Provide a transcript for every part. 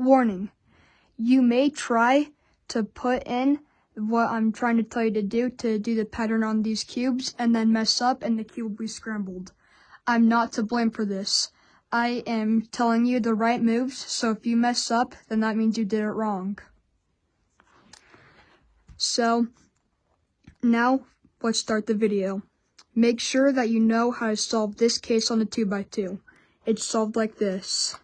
Warning, you may try to put in what I'm trying to tell you to do the pattern on these cubes and then mess up and the cube will be scrambled. I'm not to blame for this. I am telling you the right moves, so if you mess up, then that means you did it wrong. So, now let's start the video. Make sure that you know how to solve this case on the 2x2. It's solved like this.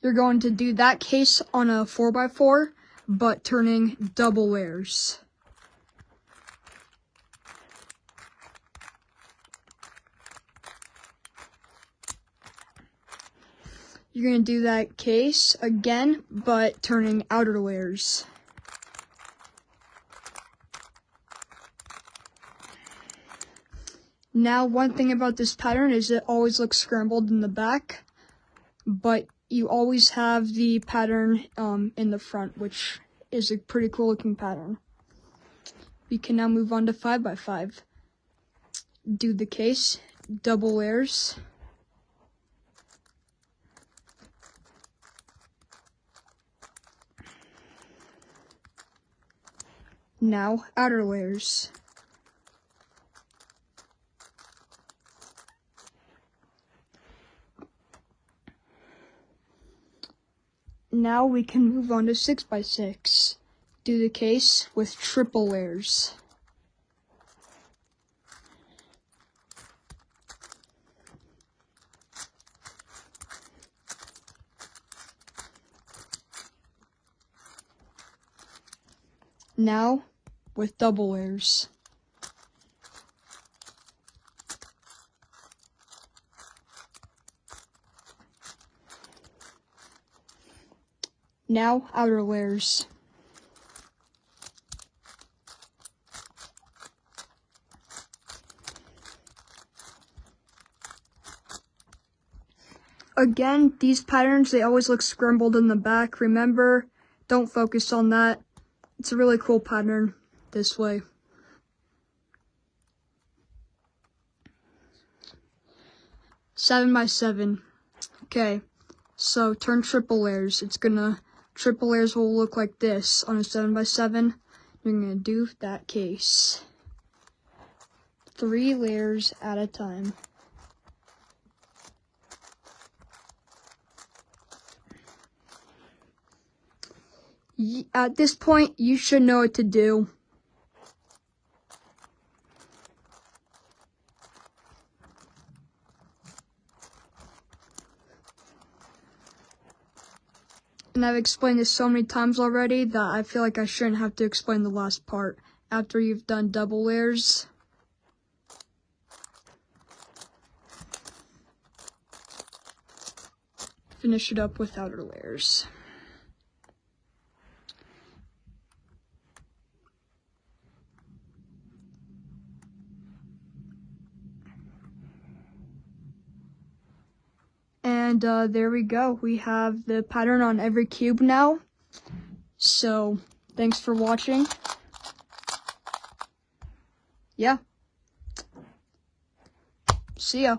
You're going to do that case on a 4x4, but turning double layers. You're going to do that case again, but turning outer layers. Now, one thing about this pattern is it always looks scrambled in the back, but you always have the pattern in the front, which is a pretty cool looking pattern. We can now move on to 5x5. Do the case, double layers. Now, outer layers. Now we can move on to 6x6. Do the case with triple layers. Now with double layers. Now outer layers. Again, these patterns, they always look scrambled in the back. Remember, don't focus on that. It's a really cool pattern this way. Seven by 7. Okay, so turn triple layers. Triple layers will look like this on a 7x7. You're gonna do that case. 3 layers at a time. At this point, you should know what to do. And I've explained this so many times already that I feel like I shouldn't have to explain the last part. After you've done double layers, finish it up with outer layers. And there we go. We have the pattern on every cube now. So, thanks for watching. Yeah. See ya.